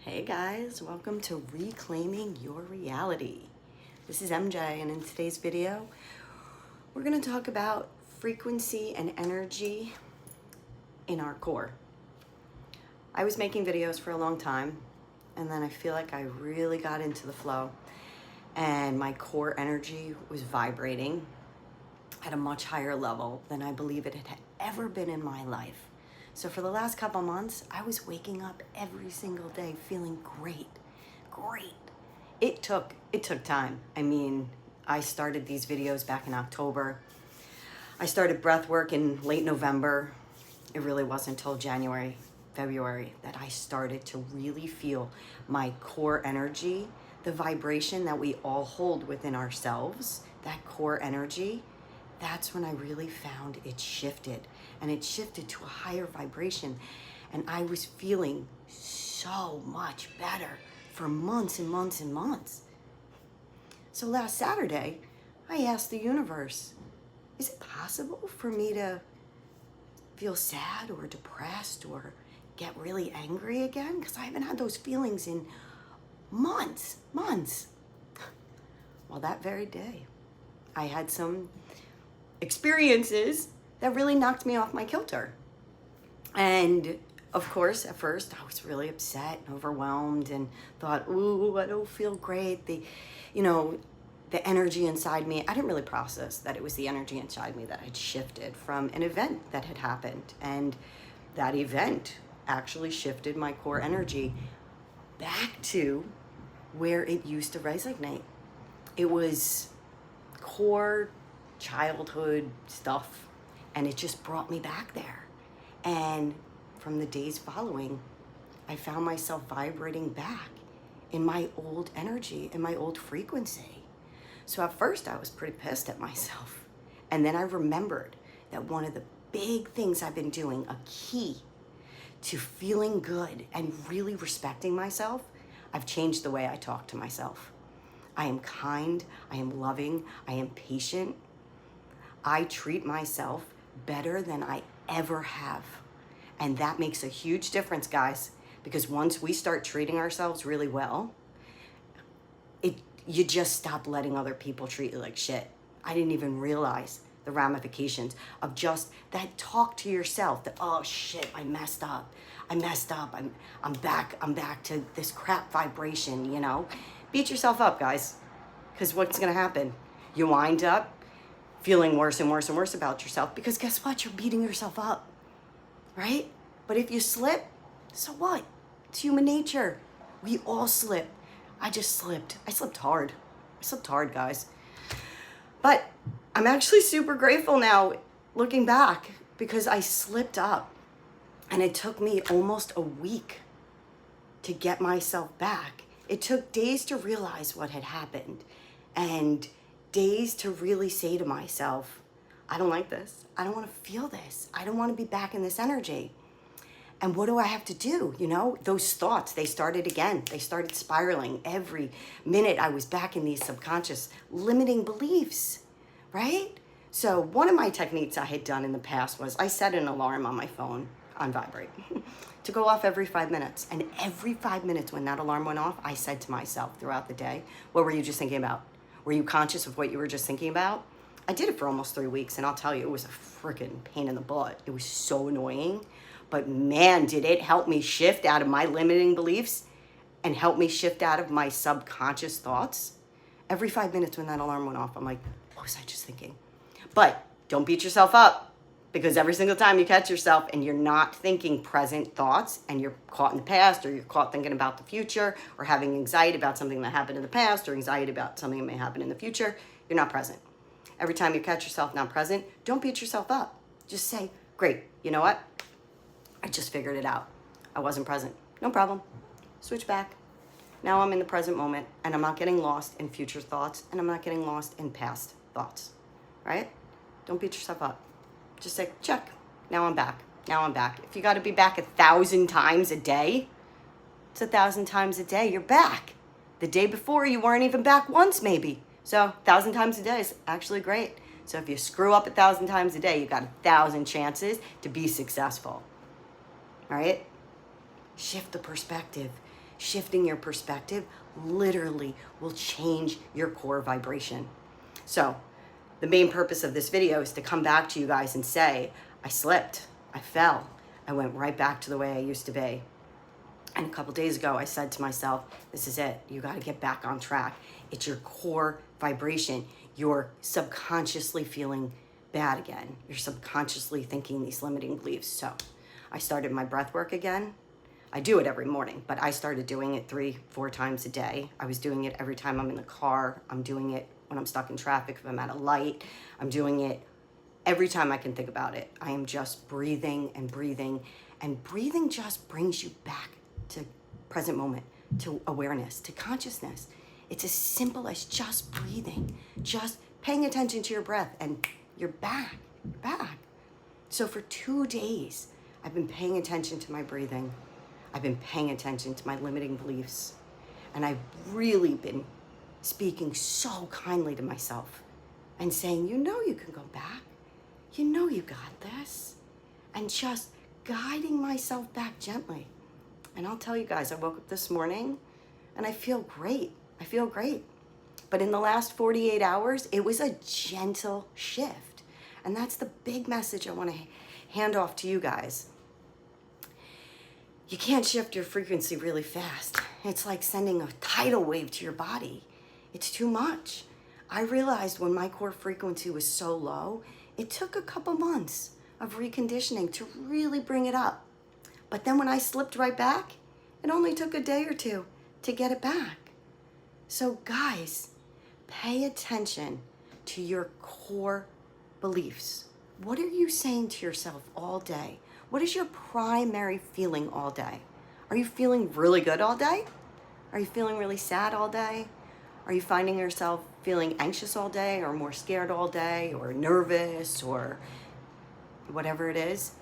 Hey guys, welcome to Reclaiming Your Reality. This is MJ, and in today's video, we're going to talk about frequency and energy in our core. I was making videos for a long time, and then I feel like I really got into the flow, and my core energy was vibrating at a much higher level than I believe it had ever been in my life. So for the last couple months, I was waking up every single day feeling great. It took time. I mean, I started these videos back in October. I started breath work in late November. It really wasn't until January, February that I started to really feel my core energy, the vibration that we all hold within ourselves, that core energy. That's when I really found it shifted, and it shifted to a higher vibration, and I was feeling so much better for months and months and months. So last Saturday, I asked the universe, is it possible for me to feel sad or depressed or get really angry again? Because I haven't had those feelings in months. Well, that very day, I had some experiences that really knocked me off my kilter. And of course, at first I was really upset and overwhelmed and thought, ooh, I don't feel great. The energy inside me, I didn't really process that it was the energy inside me that had shifted from an event that had happened. And that event actually shifted my core energy back to where it used to resonate. It was core childhood stuff, and it just brought me back there. And from the days following, I found myself vibrating back in my old energy, in my old frequency. So at first I was pretty pissed at myself, and then I remembered that one of the big things I've been doing, a key to feeling good and really respecting myself, I've changed the way I talk to myself. I am kind, I am loving, I am patient. I treat myself better than I ever have. And that makes a huge difference, guys, because once we start treating ourselves really well, you just stop letting other people treat you like shit. I didn't even realize the ramifications of just that talk to yourself, that, oh shit, I messed up, I'm back to this crap vibration, Beat yourself up, guys, because what's gonna happen? You wind up feeling worse and worse and worse about yourself, because guess what? You're beating yourself up, right? But if you slip, so what? It's human nature. We all slip. I just slipped. I slipped hard, guys. But I'm actually super grateful now, looking back, because I slipped up, and it took me almost a week to get myself back. It took days to realize what had happened, and days to really say to myself, I don't like this. I don't want to feel this. I don't want to be back in this energy. And what do I have to do? Those thoughts, they started again. They started spiraling. Every minute I was back in these subconscious limiting beliefs, right? So one of my techniques I had done in the past was I set an alarm on my phone on vibrate to go off every 5 minutes. And every 5 minutes when that alarm went off, I said to myself throughout the day, what were you just thinking about? Were you conscious of what you were just thinking about? I did it for almost 3 weeks, and I'll tell you, it was a freaking pain in the butt. It was so annoying, but man, did it help me shift out of my limiting beliefs and help me shift out of my subconscious thoughts. Every 5 minutes when that alarm went off, I'm like, what was I just thinking? But don't beat yourself up, because every single time you catch yourself and you're not thinking present thoughts, and you're caught in the past, or you're caught thinking about the future, or having anxiety about something that happened in the past, or anxiety about something that may happen in the future, you're not present. Every time you catch yourself not present, don't beat yourself up. Just say, great, you know what? I just figured it out. I wasn't present. No problem. Switch back. Now I'm in the present moment, and I'm not getting lost in future thoughts, and I'm not getting lost in past thoughts, right? Don't beat yourself up. Just say, check, now I'm back. If you got to be back 1,000 times a day, it's 1,000 times a day you're back. The day before you weren't even back once, maybe. So 1,000 times a day is actually great. So if you screw up 1,000 times a day, you got 1,000 chances to be successful. All right? Shift the perspective. shifting your perspective literally will change your core vibration. So the main purpose of this video is to come back to you guys and say, I slipped, I fell, I went right back to the way I used to be. And a couple days ago, I said to myself, this is it. You got to get back on track. It's your core vibration. You're subconsciously feeling bad again. You're subconsciously thinking these limiting beliefs. So I started my breath work again. I do it every morning, but I started doing it 3-4 times a day. I was doing it every time I'm in the car. I'm doing it when I'm stuck in traffic, if I'm at a light. I'm doing it every time I can think about it. I am just breathing and breathing. And breathing just brings you back to present moment, to awareness, to consciousness. It's as simple as just breathing, just paying attention to your breath, and you're back, So for 2 days, I've been paying attention to my breathing. I've been paying attention to my limiting beliefs. And I've really been speaking so kindly to myself and saying, you know you can go back. You know you got this. And just guiding myself back gently. And I'll tell you guys, I woke up this morning and I feel great. I feel great. But in the last 48 hours, it was a gentle shift. And that's the big message I want to hand off to you guys. You can't shift your frequency really fast. It's like sending a tidal wave to your body. It's too much. I realized when my core frequency was so low, it took a couple months of reconditioning to really bring it up. But then when I slipped right back, it only took a day or two to get it back. So guys, pay attention to your core beliefs. What are you saying to yourself all day? What is your primary feeling all day? Are you feeling really good all day? Are you feeling really sad all day? Are you finding yourself feeling anxious all day, or more scared all day, or nervous, or whatever it is?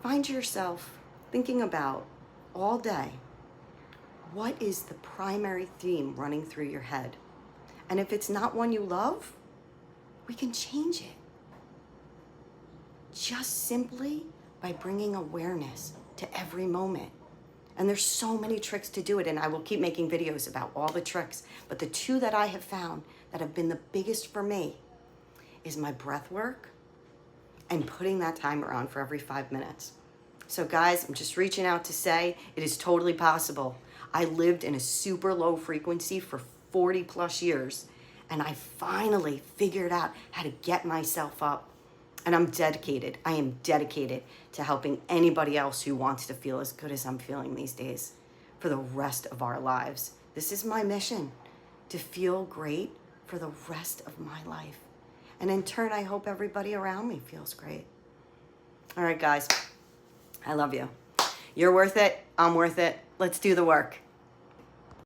Find yourself thinking about all day, what is the primary theme running through your head? And if it's not one you love, we can change it. Just simply by bringing awareness to every moment. And there's so many tricks to do it, and I will keep making videos about all the tricks. But the 2 that I have found that have been the biggest for me is my breath work and putting that timer on for every 5 minutes. So guys, I'm just reaching out to say it is totally possible. I lived in a super low frequency for 40 plus years, and I finally figured out how to get myself up. And I'm dedicated. I am dedicated to helping anybody else who wants to feel as good as I'm feeling these days for the rest of our lives. This is my mission, to feel great for the rest of my life. And in turn, I hope everybody around me feels great. All right, guys, I love you. You're worth it. I'm worth it. Let's do the work.